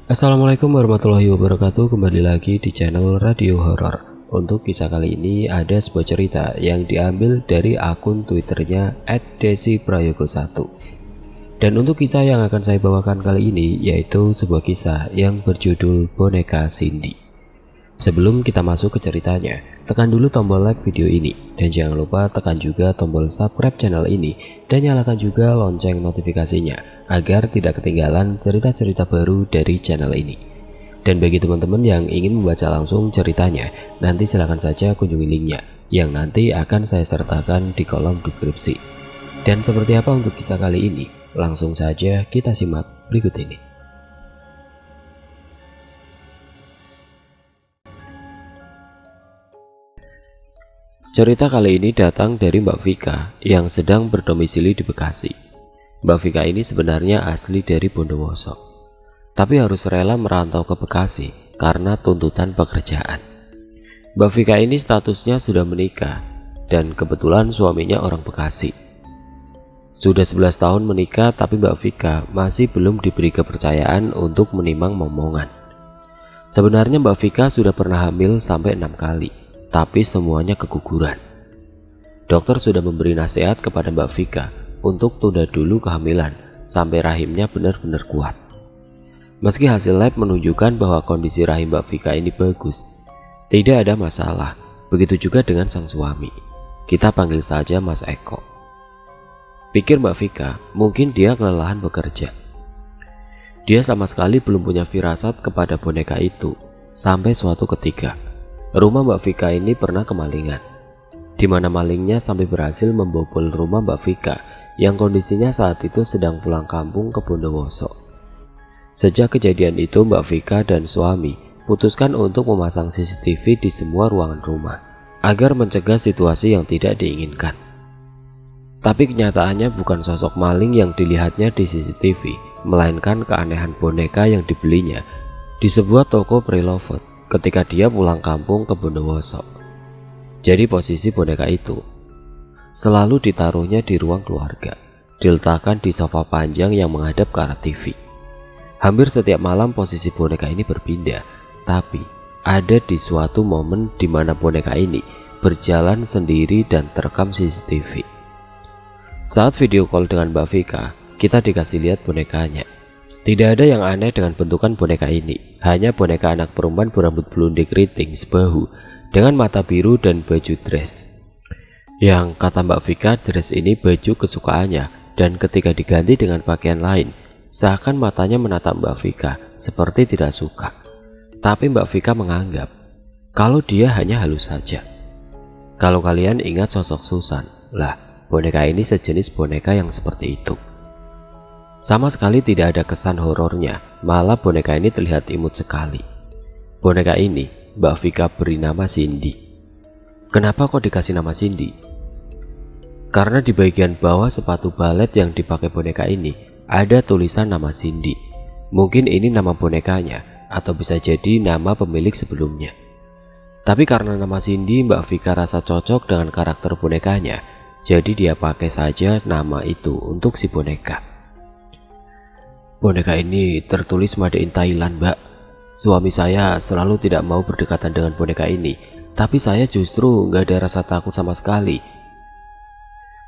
Assalamualaikum warahmatullahi wabarakatuh. Kembali lagi di channel Radio Horor. Untuk kisah kali ini ada sebuah cerita yang diambil dari akun Twitternya @desiprayogo1. Dan untuk kisah yang akan saya bawakan kali ini yaitu sebuah kisah yang berjudul Boneka Cindy. Sebelum kita masuk ke ceritanya, tekan dulu tombol like video ini dan jangan lupa tekan juga tombol subscribe channel ini dan nyalakan juga lonceng notifikasinya agar tidak ketinggalan cerita-cerita baru dari channel ini. Dan bagi teman-teman yang ingin membaca langsung ceritanya, nanti silahkan saja kunjungi linknya yang nanti akan saya sertakan di kolom deskripsi. Dan seperti apa untuk kisah kali ini? Langsung saja kita simak berikut ini. Cerita kali ini datang dari Mbak Vika yang sedang berdomisili di Bekasi. Mbak Vika ini sebenarnya asli dari Bondowoso, tapi harus rela merantau ke Bekasi karena tuntutan pekerjaan. Mbak Vika ini statusnya sudah menikah dan kebetulan suaminya orang Bekasi. Sudah 11 tahun menikah, tapi Mbak Vika masih belum diberi kepercayaan untuk menimang momongan. Sebenarnya Mbak Vika sudah pernah hamil sampai 6 kali, tapi semuanya keguguran. Dokter sudah memberi nasihat kepada Mbak Vika untuk tunda dulu kehamilan sampai rahimnya benar-benar kuat. Meski hasil lab menunjukkan bahwa kondisi rahim Mbak Vika ini bagus, tidak ada masalah. Begitu juga dengan sang suami. Kita panggil saja Mas Eko. Pikir Mbak Vika, mungkin dia kelelahan bekerja. Dia sama sekali belum punya firasat kepada boneka itu sampai suatu ketika rumah Mbak Vika ini pernah kemalingan, di mana malingnya sampai berhasil membobol rumah Mbak Vika yang kondisinya saat itu sedang pulang kampung ke Bondowoso. Sejak kejadian itu Mbak Vika dan suami putuskan untuk memasang CCTV di semua ruangan rumah agar mencegah situasi yang tidak diinginkan. Tapi kenyataannya bukan sosok maling yang dilihatnya di CCTV, melainkan keanehan boneka yang dibelinya di sebuah toko preloved ketika dia pulang kampung ke Bondowoso. Jadi posisi boneka itu selalu ditaruhnya di ruang keluarga, diletakkan di sofa panjang yang menghadap ke arah TV. Hampir setiap malam posisi boneka ini berpindah, tapi ada di suatu momen di mana boneka ini berjalan sendiri dan terekam CCTV. Saat video call dengan Mbak Vika, kita dikasih lihat bonekanya. Tidak ada yang aneh dengan bentukan boneka ini, hanya boneka anak perempuan berambut blonde keriting sebahu dengan mata biru dan baju dress. Yang kata Mbak Vika, dress ini baju kesukaannya, dan ketika diganti dengan pakaian lain, seakan matanya menatap Mbak Vika seperti tidak suka. Tapi Mbak Vika menganggap kalau dia hanya halus saja. Kalau kalian ingat sosok Susan, lah boneka ini sejenis boneka yang seperti itu. Sama sekali tidak ada kesan horornya, malah boneka ini terlihat imut sekali. Boneka ini Mbak Vika beri nama Cindy. Kenapa kok dikasih nama Cindy? Karena di bagian bawah sepatu balet yang dipakai boneka ini ada tulisan nama Cindy. Mungkin ini nama bonekanya atau bisa jadi nama pemilik sebelumnya. Tapi karena nama Cindy Mbak Vika rasa cocok dengan karakter bonekanya, jadi dia pakai saja nama itu untuk si boneka. Boneka ini tertulis Made in Thailand, Mbak. Suami saya selalu tidak mau berdekatan dengan boneka ini, tapi saya justru nggak ada rasa takut sama sekali.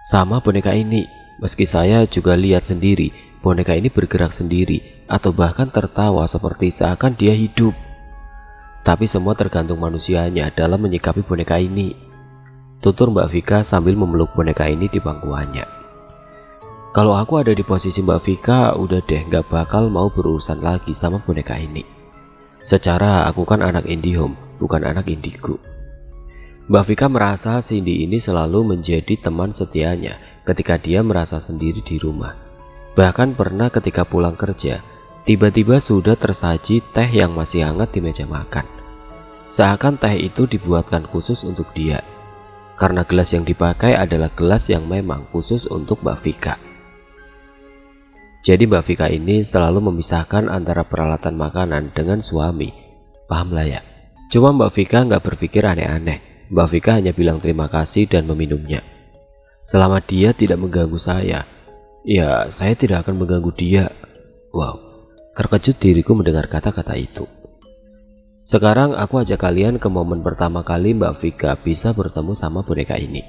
Sama boneka ini, meski saya juga lihat sendiri, boneka ini bergerak sendiri atau bahkan tertawa seperti seakan dia hidup. Tapi semua tergantung manusianya dalam menyikapi boneka ini, tutur Mbak Vika sambil memeluk boneka ini di pangkuannya. Kalau aku ada di posisi Mbak Vika, udah deh gak bakal mau berurusan lagi sama boneka ini. Secara aku kan anak IndiHome, bukan anak Indigo. Mbak Vika merasa Cindy ini selalu menjadi teman setianya ketika dia merasa sendiri di rumah. Bahkan pernah ketika pulang kerja, tiba-tiba sudah tersaji teh yang masih hangat di meja makan. Seakan teh itu dibuatkan khusus untuk dia, karena gelas yang dipakai adalah gelas yang memang khusus untuk Mbak Vika. Jadi Mbak Vika ini selalu memisahkan antara peralatan makanan dengan suami. Paham lah ya? Cuma Mbak Vika nggak berpikir aneh-aneh. Mbak Vika hanya bilang terima kasih dan meminumnya. Selama dia tidak mengganggu saya, ya saya tidak akan mengganggu dia. Wow, Terkejut diriku mendengar kata-kata itu. Sekarang aku ajak kalian ke momen pertama kali Mbak Vika bisa bertemu sama boneka ini.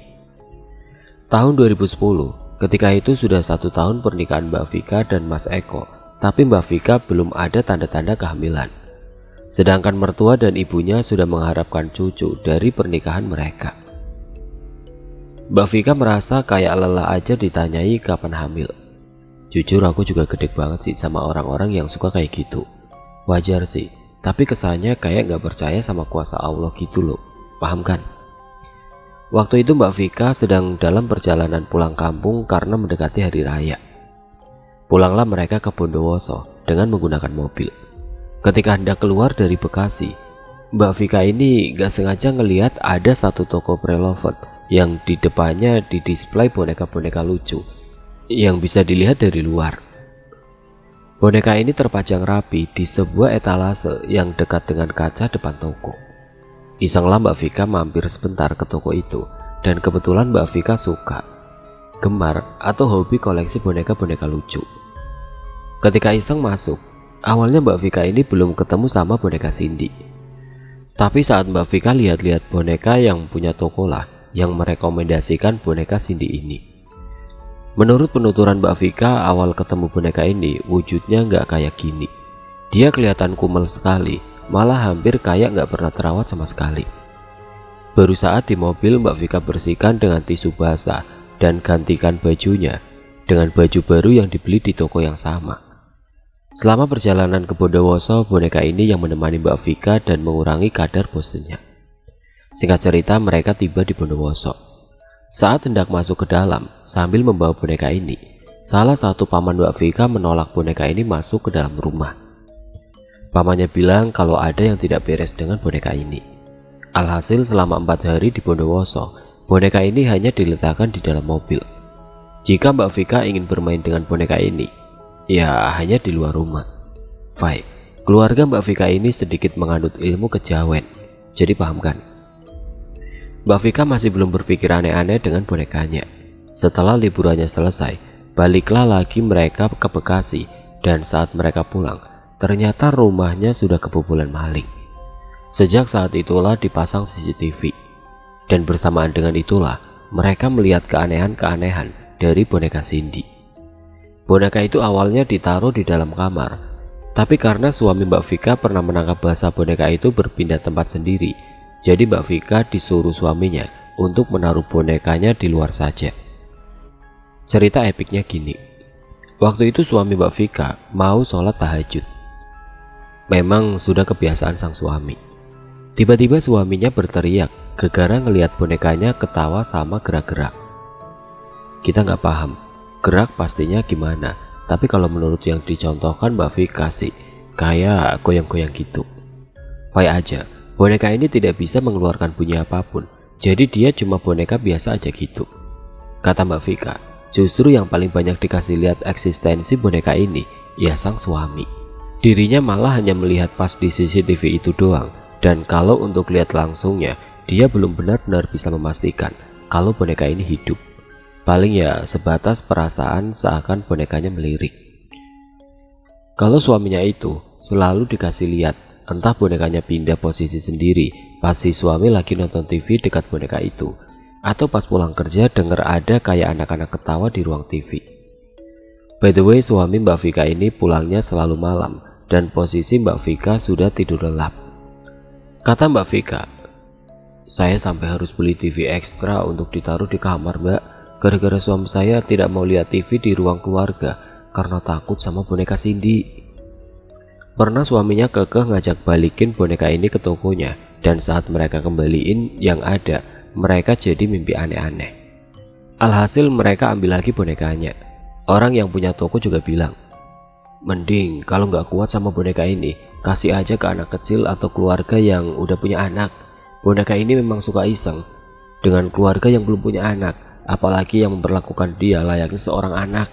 Tahun 2010, ketika itu sudah 1 tahun pernikahan Mbak Vika dan Mas Eko, tapi Mbak Vika belum ada tanda-tanda kehamilan. Sedangkan mertua dan ibunya sudah mengharapkan cucu dari pernikahan mereka. Mbak Vika merasa kayak lelah aja ditanyai kapan hamil. Jujur aku juga gede banget sih sama orang-orang yang suka kayak gitu. Wajar sih, tapi kesannya kayak gak percaya sama kuasa Allah gitu loh. Paham kan? Waktu itu Mbak Vika sedang dalam perjalanan pulang kampung karena mendekati hari raya. Pulanglah mereka ke Bondowoso dengan menggunakan mobil. Ketika hendak keluar dari Bekasi, Mbak Vika ini gak sengaja ngelihat ada satu toko preloved yang di depannya didisplay boneka-boneka lucu yang bisa dilihat dari luar. Boneka ini terpajang rapi di sebuah etalase yang dekat dengan kaca depan toko. Isenglah Mbak Vika mampir sebentar ke toko itu, dan kebetulan Mbak Vika suka, gemar, atau hobi koleksi boneka-boneka lucu. Ketika iseng masuk, awalnya Mbak Vika ini belum ketemu sama boneka Cindy. Tapi saat Mbak Vika lihat-lihat boneka yang punya toko lah yang merekomendasikan boneka Cindy ini. Menurut penuturan Mbak Vika, awal ketemu boneka ini wujudnya nggak kayak gini. Dia kelihatan kumel sekali, malah hampir kayak nggak pernah terawat sama sekali. Baru saat di mobil Mbak Vika bersihkan dengan tisu basah dan gantikan bajunya dengan baju baru yang dibeli di toko yang sama. Selama perjalanan ke Bondowoso, boneka ini yang menemani Mbak Vika dan mengurangi kadar bosennya. Singkat cerita, mereka tiba di Bondowoso. Saat hendak masuk ke dalam sambil membawa boneka ini, salah satu paman Mbak Vika menolak boneka ini masuk ke dalam rumah. Pamannya bilang kalau ada yang tidak beres dengan boneka ini. Alhasil selama 4 hari di Bondowoso, boneka ini hanya diletakkan di dalam mobil. Jika Mbak Vika ingin bermain dengan boneka ini, ya hanya di luar rumah. Baik, keluarga Mbak Vika ini sedikit menganut ilmu kejawen, jadi paham kan? Mbak Vika masih belum berpikir aneh-aneh dengan bonekanya. Setelah liburannya selesai, baliklah lagi mereka ke Bekasi, dan saat mereka pulang, ternyata rumahnya sudah kebobolan maling. Sejak saat itulah dipasang CCTV, dan bersamaan dengan itulah mereka melihat keanehan-keanehan dari boneka Cindy. Boneka itu awalnya ditaruh di dalam kamar, tapi karena suami Mbak Vika pernah menangkap basah boneka itu berpindah tempat sendiri, jadi Mbak Vika disuruh suaminya untuk menaruh bonekanya di luar saja. Cerita epiknya gini. Waktu itu suami Mbak Vika mau sholat tahajud. Memang sudah kebiasaan sang suami. Tiba-tiba suaminya berteriak gara-gara ngelihat bonekanya ketawa sama gerak-gerak. Kita nggak paham gerak pastinya gimana, tapi kalau menurut yang dicontohkan Mbak Vika sih kayak goyang-goyang gitu. Fine aja, boneka ini tidak bisa mengeluarkan bunyi apapun, jadi dia cuma boneka biasa aja gitu. Kata Mbak Vika, justru yang paling banyak dikasih lihat eksistensi boneka ini ya sang suami. Dirinya malah hanya melihat pas di CCTV itu doang, dan kalau untuk lihat langsungnya dia belum benar-benar bisa memastikan kalau boneka ini hidup. Paling ya sebatas perasaan seakan bonekanya melirik. Kalau suaminya itu selalu dikasih lihat, entah bonekanya pindah posisi sendiri pas si suami lagi nonton TV dekat boneka itu, atau pas pulang kerja denger ada kayak anak-anak ketawa di ruang TV. By the way, suami Mbak Vika ini pulangnya selalu malam, dan posisi Mbak Vika sudah tidur lelap. Kata Mbak Vika, saya sampai harus beli TV ekstra untuk ditaruh di kamar, Mbak. Gara-gara suami saya tidak mau lihat TV di ruang keluarga karena takut sama boneka Cindy. Pernah suaminya kekeh ngajak balikin boneka ini ke tokonya, dan saat mereka kembaliin yang ada, mereka jadi mimpi aneh-aneh. Alhasil mereka ambil lagi bonekanya. Orang yang punya toko juga bilang, mending kalau nggak kuat sama boneka ini, kasih aja ke anak kecil atau keluarga yang udah punya anak. Boneka ini memang suka iseng dengan keluarga yang belum punya anak, apalagi yang memperlakukan dia layaknya seorang anak.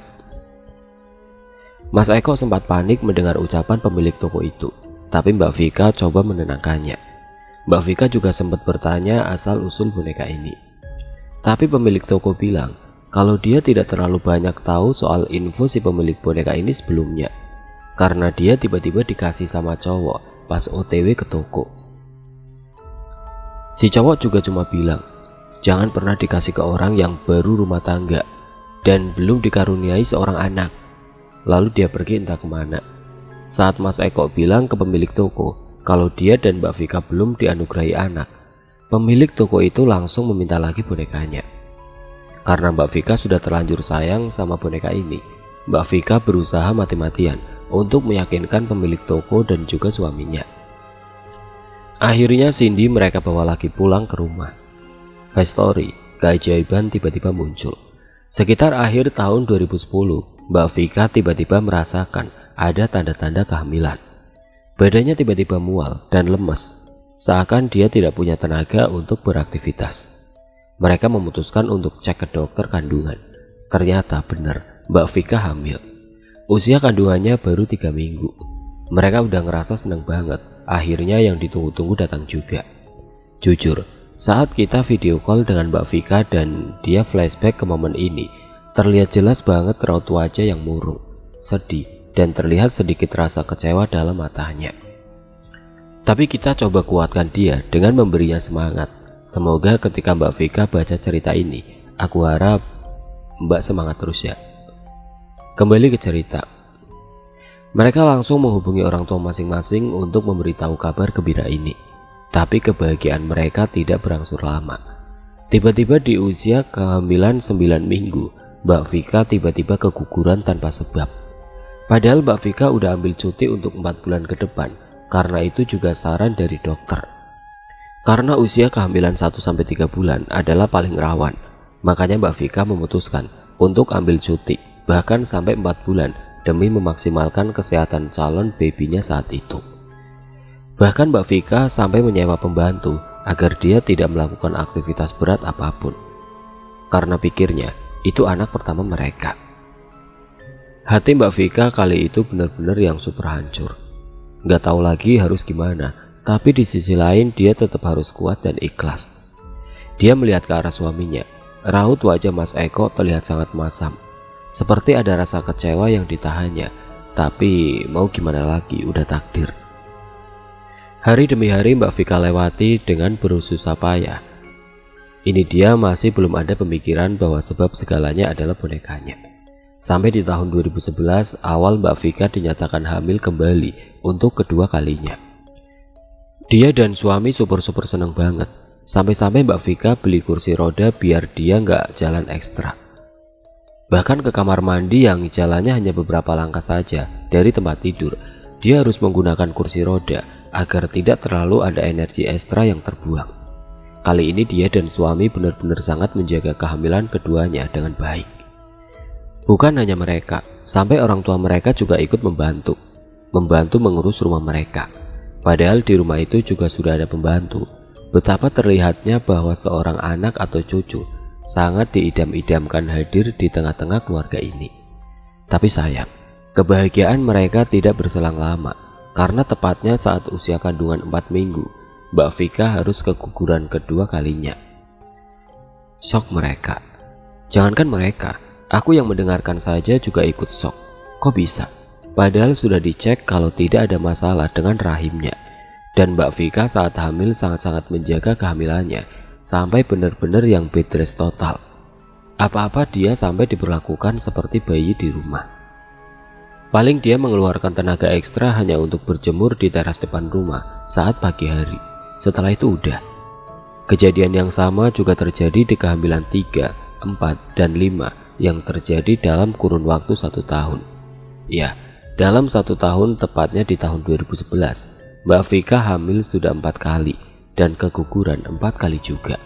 Mas Eko sempat panik mendengar ucapan pemilik toko itu, tapi Mbak Vika coba menenangkannya. Mbak Vika juga sempat bertanya asal-usul boneka ini. Tapi pemilik toko bilang kalau dia tidak terlalu banyak tahu soal info si pemilik boneka ini sebelumnya. karena dia tiba-tiba dikasih sama cowok pas OTW ke toko. Si cowok juga cuma bilang, jangan pernah dikasih ke orang yang baru rumah tangga dan belum dikaruniai seorang anak. Lalu dia pergi entah kemana. Saat Mas Eko bilang ke pemilik toko kalau dia dan Mbak Vika belum dianugerahi anak, pemilik toko itu langsung meminta lagi bonekanya. Karena Mbak Vika sudah terlanjur sayang sama boneka ini, Mbak Vika berusaha mati-matian untuk meyakinkan pemilik toko dan juga suaminya. Akhirnya Cindy mereka bawa lagi pulang ke rumah. Face story, keajaiban tiba-tiba muncul. Sekitar akhir tahun 2010, Mbak Vika tiba-tiba merasakan ada tanda-tanda kehamilan. Badannya tiba-tiba mual dan lemes, seakan dia tidak punya tenaga untuk beraktivitas. Mereka memutuskan untuk cek ke dokter kandungan. Ternyata benar, Mbak Vika hamil. Usia kandungannya baru 3 minggu. Mereka udah ngerasa seneng banget. Akhirnya yang ditunggu-tunggu datang juga. Jujur, saat kita video call dengan Mbak Vika dan dia flashback ke momen ini, terlihat jelas banget raut wajah yang murung, sedih, dan terlihat sedikit rasa kecewa dalam matanya. Tapi kita coba kuatkan dia dengan memberinya semangat. Semoga ketika Mbak Vika baca cerita ini, aku harap Mbak semangat terus ya. Kembali ke cerita. Mereka langsung menghubungi orang tua masing-masing untuk memberitahu kabar gembira ini. Tapi kebahagiaan mereka tidak berangsur lama. Tiba-tiba di usia kehamilan 9 minggu, Mbak Vika tiba-tiba keguguran tanpa sebab. Padahal Mbak Vika udah ambil cuti untuk 4 bulan ke depan, karena itu juga saran dari dokter. Karena usia kehamilan 1-3 bulan adalah paling rawan, makanya Mbak Vika memutuskan untuk ambil cuti bahkan sampai 4 bulan demi memaksimalkan kesehatan calon babynya saat itu. Bahkan Mbak Vika sampai menyewa pembantu agar dia tidak melakukan aktivitas berat apapun, karena pikirnya itu anak pertama mereka. Hati Mbak Vika kali itu benar-benar yang super hancur. Gak tahu lagi harus gimana, tapi di sisi lain dia tetap harus kuat dan ikhlas. Dia melihat ke arah suaminya. Raut wajah Mas Eko terlihat sangat masam, seperti ada rasa kecewa yang ditahannya. Tapi mau gimana lagi, udah takdir. Hari demi hari Mbak Vika lewati dengan berusaha payah. Ini dia masih belum ada pemikiran bahwa sebab segalanya adalah bonekanya. Sampai di tahun 2011 awal Mbak Vika dinyatakan hamil kembali untuk kedua kalinya. Dia dan suami super seneng banget. Sampai-sampai Mbak Vika beli kursi roda biar dia nggak jalan ekstra. Bahkan ke kamar mandi yang jalannya hanya beberapa langkah saja dari tempat tidur, dia harus menggunakan kursi roda agar tidak terlalu ada energi ekstra yang terbuang. Kali ini dia dan suami benar-benar sangat menjaga kehamilan keduanya dengan baik. Bukan hanya mereka, sampai orang tua mereka juga ikut membantu mengurus rumah mereka. Padahal di rumah itu juga sudah ada pembantu. Betapa terlihatnya bahwa seorang anak atau cucu sangat diidam-idamkan hadir di tengah-tengah keluarga ini. Tapi sayang, kebahagiaan mereka tidak berselang lama, karena tepatnya saat usia kandungan 4 minggu, Mbak Vika harus keguguran kedua kalinya. Shock mereka. Jangankan mereka, aku yang mendengarkan saja juga ikut shock. Kok bisa? Padahal sudah dicek kalau tidak ada masalah dengan rahimnya. Dan Mbak Vika saat hamil sangat-sangat menjaga kehamilannya, sampai benar-benar yang bed rest total. Apa-apa dia sampai diperlakukan seperti bayi di rumah. Paling dia mengeluarkan tenaga ekstra hanya untuk berjemur di teras depan rumah saat pagi hari. Setelah itu udah. Kejadian yang sama juga terjadi di kehamilan 3, 4, dan 5 yang terjadi dalam kurun waktu 1 tahun. Ya, dalam 1 tahun, tepatnya di tahun 2011, Mbak Vika hamil sudah 4 kali dan keguguran 4 kali juga.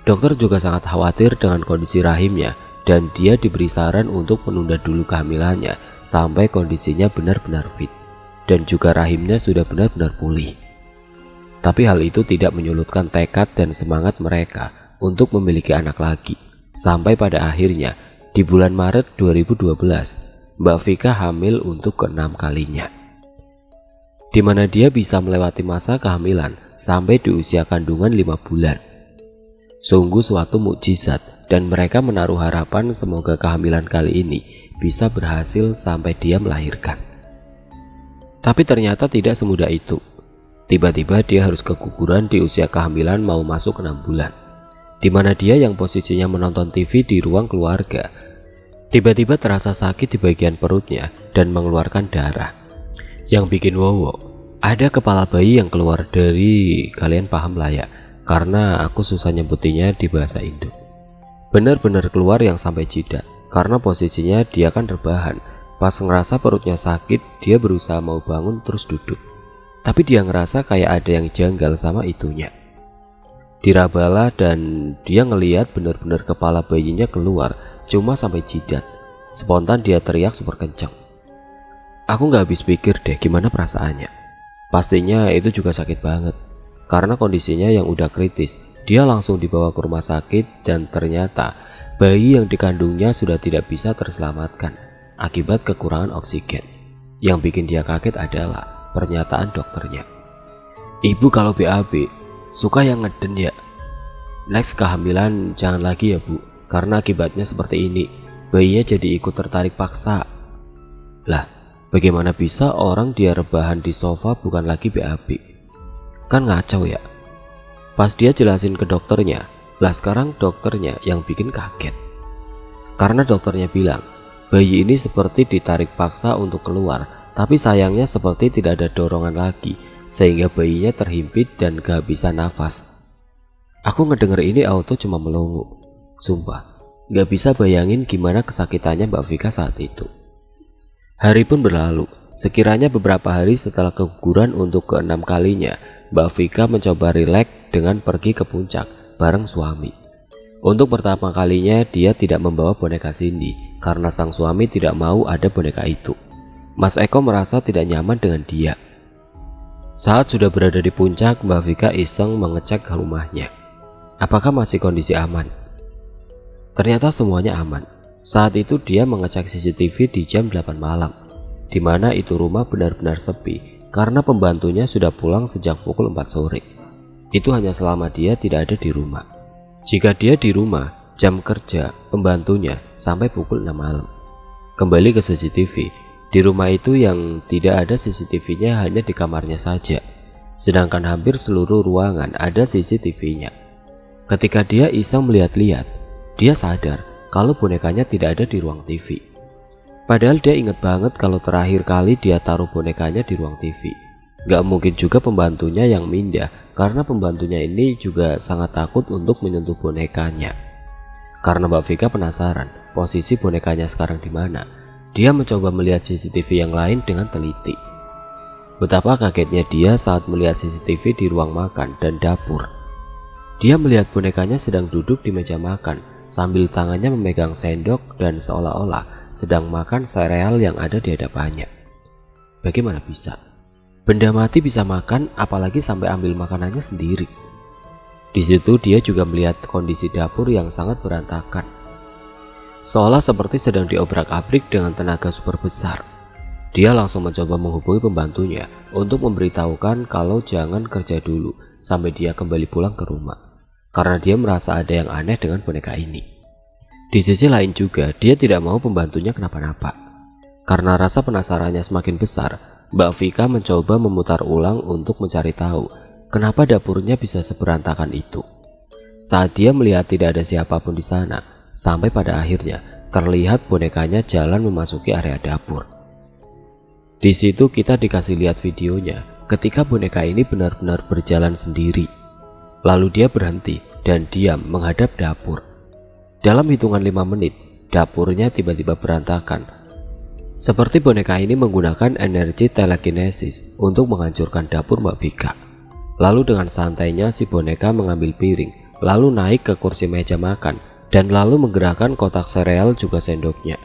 Dokter juga sangat khawatir dengan kondisi rahimnya dan dia diberi saran untuk menunda dulu kehamilannya sampai kondisinya benar-benar fit dan juga rahimnya sudah benar-benar pulih. Tapi hal itu tidak menyurutkan tekad dan semangat mereka untuk memiliki anak lagi. Sampai pada akhirnya di bulan Maret 2012, Mbak Vika hamil untuk ke-6 kalinya. Di mana dia bisa melewati masa kehamilan sampai di usia kandungan 5 bulan. Sungguh suatu mukjizat dan mereka menaruh harapan semoga kehamilan kali ini bisa berhasil sampai dia melahirkan. Tapi ternyata tidak semudah itu. Tiba-tiba dia harus keguguran di usia kehamilan mau masuk 6 bulan, di mana dia yang posisinya menonton TV di ruang keluarga. Tiba-tiba terasa sakit di bagian perutnya dan mengeluarkan darah. Yang bikin wowo, ada kepala bayi yang keluar dari, kalian paham lah ya, karena aku susah nyebutinnya di bahasa Indo. Benar-benar keluar yang sampai jidat, karena posisinya dia kan rebahan. Pas ngerasa perutnya sakit, dia berusaha mau bangun terus duduk. Tapi dia ngerasa kayak ada yang janggal sama itunya. Dirabala dan dia ngeliat benar-benar kepala bayinya keluar cuma sampai jidat. Spontan dia teriak super kencang. Aku gak habis pikir deh gimana perasaannya. Pastinya itu juga sakit banget. Karena kondisinya yang udah kritis, dia langsung dibawa ke rumah sakit dan ternyata bayi yang dikandungnya sudah tidak bisa terselamatkan akibat kekurangan oksigen. Yang bikin dia kaget adalah pernyataan dokternya. Ibu kalau BAB suka yang ngeden ya. Next kehamilan jangan lagi ya bu, karena akibatnya seperti ini, bayinya jadi ikut tertarik paksa. Lah, bagaimana bisa orang dia rebahan di sofa bukan lagi BAB? Kan ngacau ya. Pas dia jelasin ke dokternya, lah sekarang dokternya yang bikin kaget. Karena dokternya bilang, bayi ini seperti ditarik paksa untuk keluar, tapi sayangnya seperti tidak ada dorongan lagi, sehingga bayinya terhimpit dan kehabisan nafas. Aku ngedenger ini auto cuma melongo. Sumpah, gak bisa bayangin gimana kesakitannya Mbak Vika saat itu. Hari pun berlalu. Sekiranya beberapa hari setelah keguguran untuk ke-6 kalinya, Mbak Vika mencoba rileks dengan pergi ke puncak bareng suami. Untuk pertama kalinya dia tidak membawa boneka Cindy karena sang suami tidak mau ada boneka itu. Mas Eko merasa tidak nyaman dengan dia. Saat sudah berada di puncak, Mbak Vika iseng mengecek ke rumahnya. Apakah masih kondisi aman? Ternyata semuanya aman. Saat itu dia mengecek CCTV di jam 8 malam, di mana itu rumah benar-benar sepi karena pembantunya sudah pulang sejak pukul 4 sore. Itu hanya selama dia tidak ada di rumah. Jika dia di rumah, jam kerja pembantunya sampai pukul 6 malam. Kembali ke CCTV. Di rumah itu yang tidak ada CCTV-nya hanya di kamarnya saja, sedangkan hampir seluruh ruangan ada CCTV-nya. Ketika dia iseng melihat-lihat, dia sadar kalau bonekanya tidak ada di ruang TV. Padahal dia ingat banget kalau terakhir kali dia taruh bonekanya di ruang TV. Gak mungkin juga pembantunya yang mindah, karena pembantunya ini juga sangat takut untuk menyentuh bonekanya. Karena Mbak Vika penasaran posisi bonekanya sekarang di mana, dia mencoba melihat CCTV yang lain dengan teliti. Betapa kagetnya dia saat melihat CCTV di ruang makan dan dapur. Dia melihat bonekanya sedang duduk di meja makan sambil tangannya memegang sendok dan seolah-olah sedang makan sereal yang ada di hadapannya. Bagaimana bisa? Benda mati bisa makan, apalagi sampai ambil makanannya sendiri. Di situ dia juga melihat kondisi dapur yang sangat berantakan, seolah seperti sedang diobrak-abrik dengan tenaga super besar. Dia langsung mencoba menghubungi pembantunya untuk memberitahukan kalau jangan kerja dulu sampai dia kembali pulang ke rumah, karena dia merasa ada yang aneh dengan boneka ini. Di sisi lain juga dia tidak mau pembantunya kenapa-napa. Karena rasa penasarannya semakin besar, Mbak Vika mencoba memutar ulang untuk mencari tahu kenapa dapurnya bisa seberantakan itu. Saat dia melihat tidak ada siapapun di sana, sampai pada akhirnya terlihat bonekanya jalan memasuki area dapur. Di situ kita dikasih lihat videonya ketika boneka ini benar-benar berjalan sendiri. Lalu dia berhenti dan diam menghadap dapur. Dalam hitungan 5 menit, dapurnya tiba-tiba berantakan. Seperti boneka ini menggunakan energi telekinesis untuk menghancurkan dapur Mbak Vika. Lalu dengan santainya si boneka mengambil piring, lalu naik ke kursi meja makan, dan lalu menggerakkan kotak sereal juga sendoknya.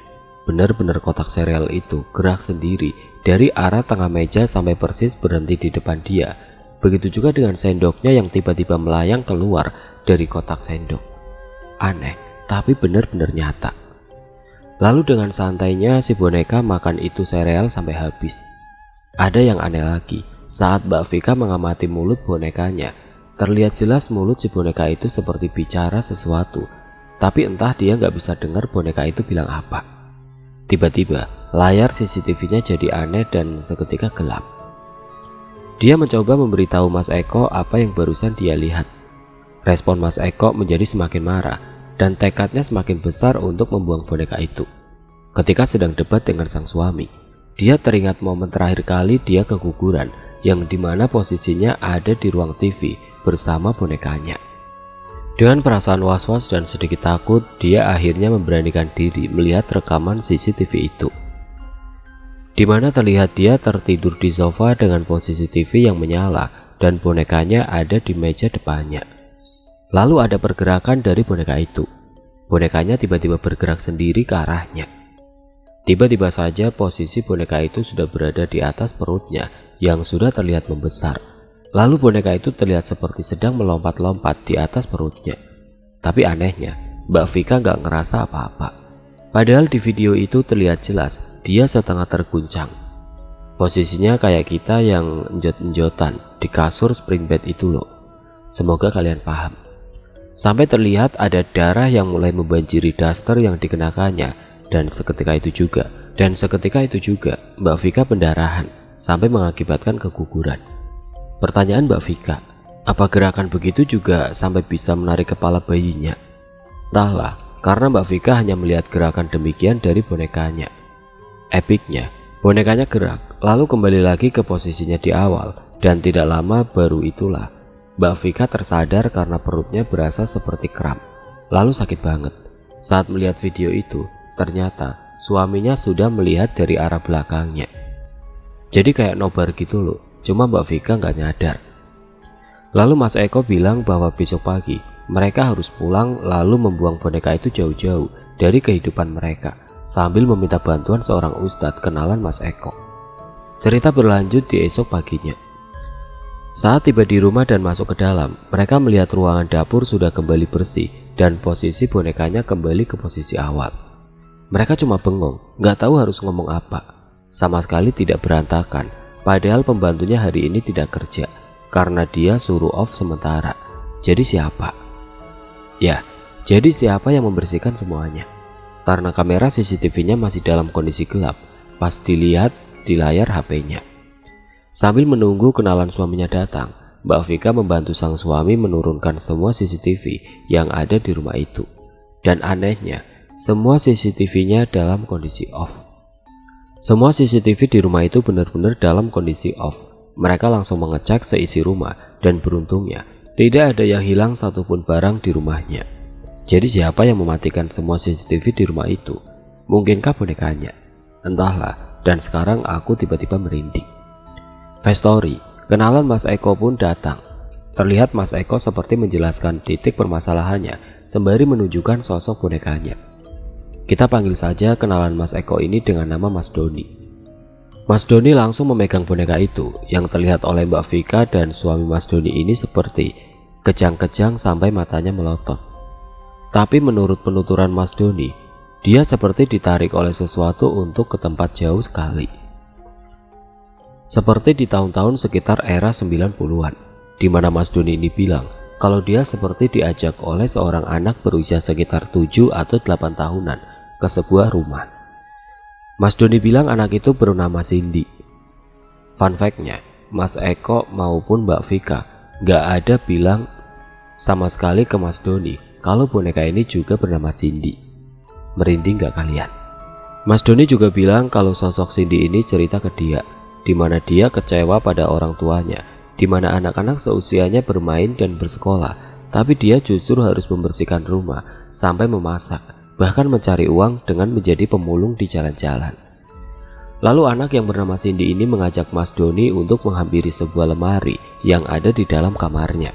Benar-benar kotak sereal itu gerak sendiri dari arah tengah meja sampai persis berhenti di depan dia. Begitu juga dengan sendoknya yang tiba-tiba melayang keluar dari kotak sendok. Aneh, tapi benar-benar nyata. Lalu dengan santainya si boneka makan itu sereal sampai habis. Ada yang aneh lagi, saat Mbak Vika mengamati mulut bonekanya, terlihat jelas mulut si boneka itu seperti bicara sesuatu, tapi entah dia nggak bisa dengar boneka itu bilang apa. Tiba-tiba layar CCTV-nya jadi aneh dan seketika gelap. Dia mencoba memberitahu Mas Eko apa yang barusan dia lihat. Respon Mas Eko menjadi semakin marah dan tekadnya semakin besar untuk membuang boneka itu. Ketika sedang debat dengan sang suami, dia teringat momen terakhir kali dia keguguran yang dimana posisinya ada di ruang TV bersama bonekanya. Dengan perasaan was-was dan sedikit takut, dia akhirnya memberanikan diri melihat rekaman CCTV itu, di mana terlihat dia tertidur di sofa dengan posisi TV yang menyala dan bonekanya ada di meja depannya. Lalu ada pergerakan dari boneka itu. Bonekanya tiba-tiba bergerak sendiri ke arahnya. Tiba-tiba saja posisi boneka itu sudah berada di atas perutnya yang sudah terlihat membesar. Lalu boneka itu terlihat seperti sedang melompat-lompat di atas perutnya. Tapi anehnya, Mbak Vika nggak ngerasa apa-apa. Padahal di video itu terlihat jelas dia setengah terguncang. Posisinya kayak kita yang enjot-enjotan di kasur spring bed itu loh. Semoga kalian paham. Sampai terlihat ada darah yang mulai membanjiri daster yang dikenakannya dan seketika itu juga Mbak Vika pendarahan sampai mengakibatkan keguguran. Pertanyaan Mbak Vika, apa gerakan begitu juga sampai bisa menarik kepala bayinya? Entahlah, karena Mbak Vika hanya melihat gerakan demikian dari bonekanya. Epiknya, bonekanya gerak, lalu kembali lagi ke posisinya di awal, dan tidak lama baru itulah Mbak Vika tersadar karena perutnya berasa seperti kram, lalu sakit banget. Saat melihat video itu, ternyata suaminya sudah melihat dari arah belakangnya. Jadi kayak nobar gitu loh. Cuma Mbak Vika nggak nyadar. Lalu Mas Eko bilang bahwa besok pagi mereka harus pulang lalu membuang boneka itu jauh-jauh dari kehidupan mereka sambil meminta bantuan seorang ustadz kenalan Mas Eko. Cerita berlanjut di esok paginya. Saat tiba di rumah dan masuk ke dalam, mereka melihat ruangan dapur sudah kembali bersih dan posisi bonekanya kembali ke posisi awal. Mereka cuma bengong, nggak tahu harus ngomong apa. Sama sekali tidak berantakan. Padahal pembantunya hari ini tidak kerja karena dia suruh off sementara. Jadi siapa? Ya, jadi siapa yang membersihkan semuanya? Karena kamera CCTV-nya masih dalam kondisi gelap pas dilihat di layar HP-nya. Sambil menunggu kenalan suaminya datang, Mbak Vika membantu sang suami menurunkan semua CCTV yang ada di rumah itu. Dan anehnya, semua CCTV-nya dalam kondisi off. Semua CCTV di rumah itu benar-benar dalam kondisi off. Mereka langsung mengecek seisi rumah dan beruntungnya tidak ada yang hilang satupun barang di rumahnya. Jadi siapa yang mematikan semua CCTV di rumah itu? Mungkinkah bonekanya? Entahlah, dan sekarang aku tiba-tiba merinding. Fast story, kenalan Mas Eko pun datang. Terlihat Mas Eko seperti menjelaskan titik permasalahannya sembari menunjukkan sosok bonekanya. Kita panggil saja kenalan Mas Eko ini dengan nama Mas Doni. Mas Doni langsung memegang boneka itu yang terlihat oleh Mbak Vika dan suami Mas Doni ini seperti kejang-kejang sampai matanya melotot. Tapi menurut penuturan Mas Doni, dia seperti ditarik oleh sesuatu untuk ke tempat jauh sekali. Seperti di tahun-tahun sekitar era 90-an, di mana Mas Doni ini bilang kalau dia seperti diajak oleh seorang anak berusia sekitar 7 atau 8 tahunan ke sebuah rumah. Mas Doni bilang anak itu bernama Cindy. Fun fact-nya, Mas Eko maupun Mbak Vika gak ada bilang sama sekali ke Mas Doni kalau boneka ini juga bernama Cindy. Merinding gak kalian? Mas Doni juga bilang kalau sosok Cindy ini cerita ke dia, di mana dia kecewa pada orang tuanya, di mana anak-anak seusianya bermain dan bersekolah, tapi dia justru harus membersihkan rumah sampai memasak, bahkan mencari uang dengan menjadi pemulung di jalan-jalan. Lalu anak yang bernama Cindy ini mengajak Mas Doni untuk menghampiri sebuah lemari yang ada di dalam kamarnya.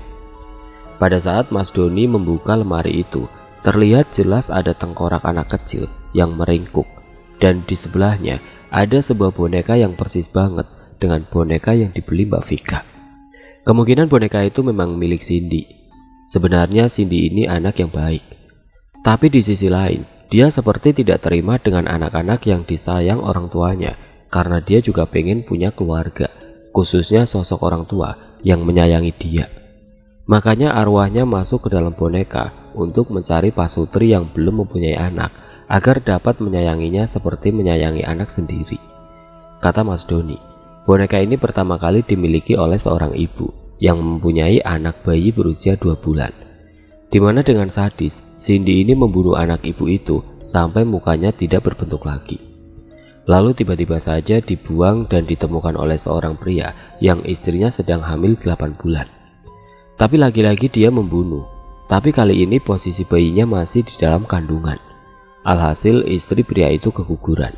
Pada saat Mas Doni membuka lemari itu, terlihat jelas ada tengkorak anak kecil yang meringkuk, dan di sebelahnya ada sebuah boneka yang persis banget dengan boneka yang dibeli Mbak Vika. Kemungkinan boneka itu memang milik Cindy. Sebenarnya Cindy ini anak yang baik. Tapi di sisi lain, dia seperti tidak terima dengan anak-anak yang disayang orang tuanya karena dia juga pengen punya keluarga, khususnya sosok orang tua yang menyayangi dia. Makanya arwahnya masuk ke dalam boneka untuk mencari pasutri yang belum mempunyai anak agar dapat menyayanginya seperti menyayangi anak sendiri. Kata Mas Doni, boneka ini pertama kali dimiliki oleh seorang ibu yang mempunyai anak bayi berusia 2 bulan. Dimana dengan sadis, Cindy ini membunuh anak ibu itu sampai mukanya tidak berbentuk lagi. Lalu tiba-tiba saja dibuang dan ditemukan oleh seorang pria yang istrinya sedang hamil 8 bulan. Tapi lagi-lagi dia membunuh, tapi kali ini posisi bayinya masih di dalam kandungan. Alhasil istri pria itu keguguran.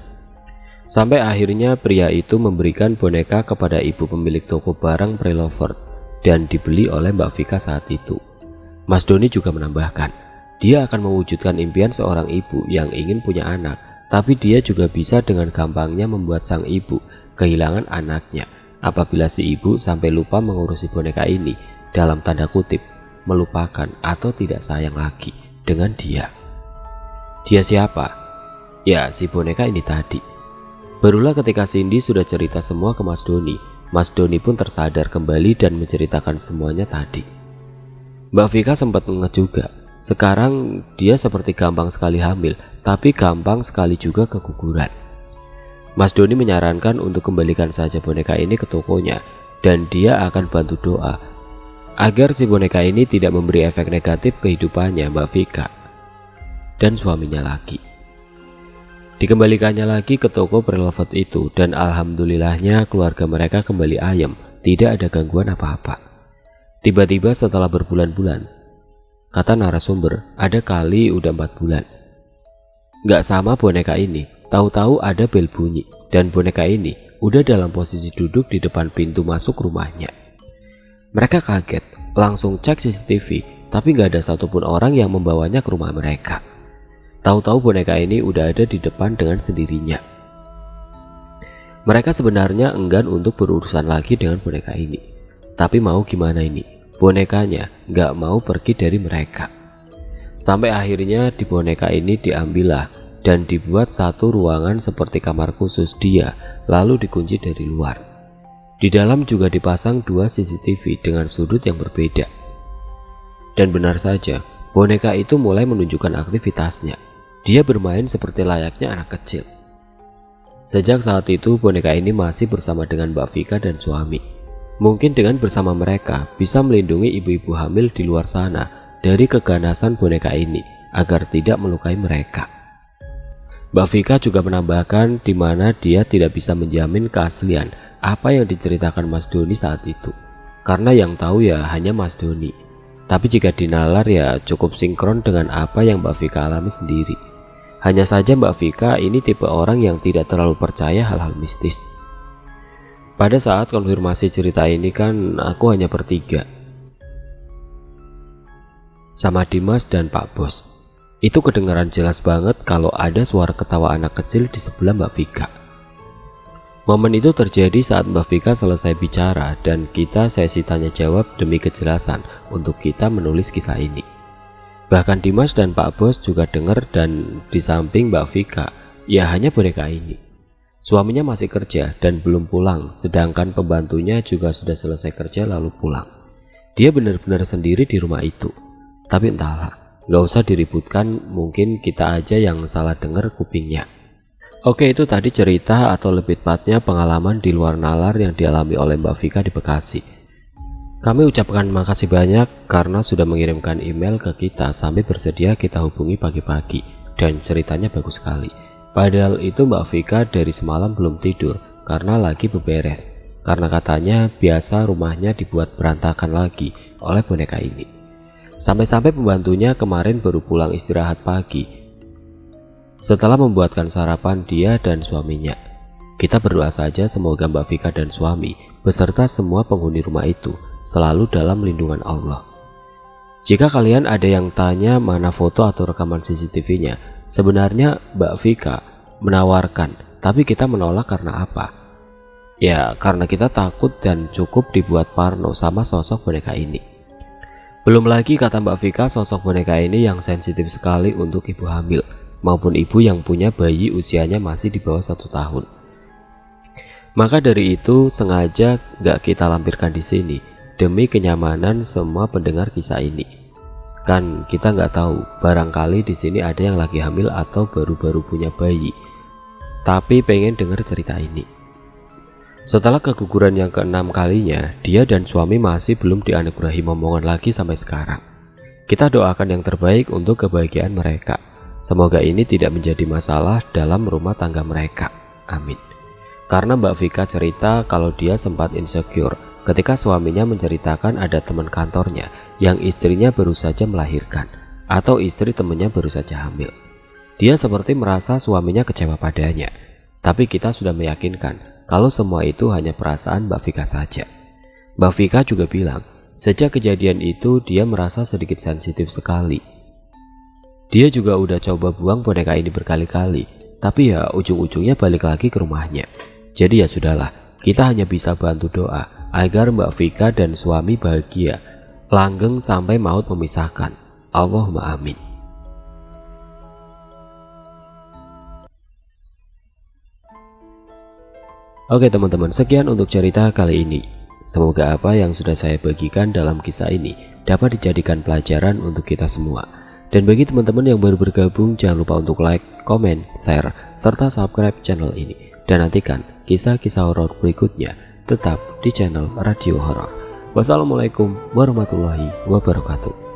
Sampai akhirnya pria itu memberikan boneka kepada ibu pemilik toko barang Prelovert dan dibeli oleh Mbak Vika saat itu. Mas Doni juga menambahkan, dia akan mewujudkan impian seorang ibu yang ingin punya anak, tapi dia juga bisa dengan gampangnya membuat sang ibu kehilangan anaknya apabila si ibu sampai lupa mengurusi boneka ini, dalam tanda kutip, melupakan atau tidak sayang lagi dengan dia. Dia siapa? Ya, si boneka ini tadi. Barulah ketika Cindy sudah cerita semua ke Mas Doni, Mas Doni pun tersadar kembali dan menceritakan semuanya tadi. Mbak Vika sempat mengingat juga, sekarang dia seperti gampang sekali hamil, tapi gampang sekali juga keguguran. Mas Doni menyarankan untuk kembalikan saja boneka ini ke tokonya, dan dia akan bantu doa agar si boneka ini tidak memberi efek negatif kehidupannya Mbak Vika dan suaminya lagi. Dikembalikannya lagi ke toko Prelovert itu, dan alhamdulillahnya keluarga mereka kembali ayem, tidak ada gangguan apa-apa. Tiba-tiba setelah berbulan-bulan, kata narasumber, ada kali udah 4 bulan. Gak sama boneka ini, tahu-tahu ada bel bunyi, dan boneka ini udah dalam posisi duduk di depan pintu masuk rumahnya. Mereka kaget, langsung cek CCTV, tapi gak ada satupun orang yang membawanya ke rumah mereka. Tahu-tahu boneka ini udah ada di depan dengan sendirinya. Mereka sebenarnya enggan untuk berurusan lagi dengan boneka ini. Tapi mau gimana ini? Bonekanya nggak mau pergi dari mereka. Sampai akhirnya di boneka ini diambillah dan dibuat satu ruangan seperti kamar khusus dia, lalu dikunci dari luar. Di dalam juga dipasang 2 CCTV dengan sudut yang berbeda. Dan benar saja, boneka itu mulai menunjukkan aktivitasnya. Dia bermain seperti layaknya anak kecil. Sejak saat itu boneka ini masih bersama dengan Mbak Vika dan suami. Mungkin dengan bersama mereka bisa melindungi ibu-ibu hamil di luar sana dari keganasan boneka ini agar tidak melukai mereka. Mbak Vika juga menambahkan di mana dia tidak bisa menjamin keaslian apa yang diceritakan Mas Doni saat itu, karena yang tahu ya hanya Mas Doni. Tapi jika dinalar ya cukup sinkron dengan apa yang Mbak Vika alami sendiri. Hanya saja Mbak Vika ini tipe orang yang tidak terlalu percaya hal-hal mistis. Pada saat konfirmasi cerita ini kan aku hanya bertiga, sama Dimas dan Pak Bos. Itu kedengaran jelas banget kalau ada suara ketawa anak kecil di sebelah Mbak Vika. Momen itu terjadi saat Mbak Vika selesai bicara dan kita sesi tanya jawab demi kejelasan untuk kita menulis kisah ini. Bahkan Dimas dan Pak Bos juga dengar, dan di samping Mbak Vika ya hanya boneka ini. Suaminya masih kerja dan belum pulang, sedangkan pembantunya juga sudah selesai kerja lalu pulang. Dia benar-benar sendiri di rumah itu. Tapi entahlah, gak usah diributkan, mungkin kita aja yang salah dengar kupingnya. Oke, itu tadi cerita atau lebih tepatnya pengalaman di luar nalar yang dialami oleh Mbak Vika di Bekasi. Kami ucapkan makasih banyak karena sudah mengirimkan email ke kita sampai bersedia kita hubungi pagi-pagi, dan ceritanya bagus sekali. Padahal itu Mbak Vika dari semalam belum tidur karena lagi beberes, karena katanya biasa rumahnya dibuat berantakan lagi oleh boneka ini. Sampai-sampai pembantunya kemarin baru pulang istirahat pagi setelah membuatkan sarapan dia dan suaminya. Kita berdoa saja semoga Mbak Vika dan suami beserta semua penghuni rumah itu selalu dalam lindungan Allah. Jika kalian ada yang tanya mana foto atau rekaman CCTV-nya, sebenarnya Mbak Vika menawarkan, tapi kita menolak karena apa? Ya karena kita takut dan cukup dibuat parno sama sosok boneka ini. Belum lagi kata Mbak Vika, sosok boneka ini yang sensitif sekali untuk ibu hamil maupun ibu yang punya bayi usianya masih di bawah 1 tahun. Maka dari itu sengaja gak kita lampirkan di sini demi kenyamanan semua pendengar kisah ini. Kan kita nggak tahu, barangkali di sini ada yang lagi hamil atau baru-baru punya bayi, tapi pengen dengar cerita ini. Setelah keguguran yang ke-6 kalinya, dia dan suami masih belum dianugerahi momongan lagi sampai sekarang. Kita doakan yang terbaik untuk kebahagiaan mereka. Semoga ini tidak menjadi masalah dalam rumah tangga mereka. Amin. Karena Mbak Vika cerita kalau dia sempat insecure ketika suaminya menceritakan ada teman kantornya yang istrinya baru saja melahirkan, atau istri temannya baru saja hamil. Dia seperti merasa suaminya kecewa padanya. Tapi kita sudah meyakinkan kalau semua itu hanya perasaan Mbak Vika saja. Mbak Vika juga bilang, sejak kejadian itu dia merasa sedikit sensitif sekali. Dia juga udah coba buang boneka ini berkali-kali, tapi ya ujung-ujungnya balik lagi ke rumahnya. Jadi ya sudahlah, kita hanya bisa bantu doa agar Mbak Vika dan suami bahagia, langgeng sampai maut memisahkan. Allahumma amin. Oke teman-teman, sekian untuk cerita kali ini. Semoga apa yang sudah saya bagikan dalam kisah ini dapat dijadikan pelajaran untuk kita semua. Dan bagi teman-teman yang baru bergabung, jangan lupa untuk like, komen, share, serta subscribe channel ini. Dan nantikan kisah-kisah horor berikutnya tetap di channel Radio Horor. Wassalamualaikum warahmatullahi wabarakatuh.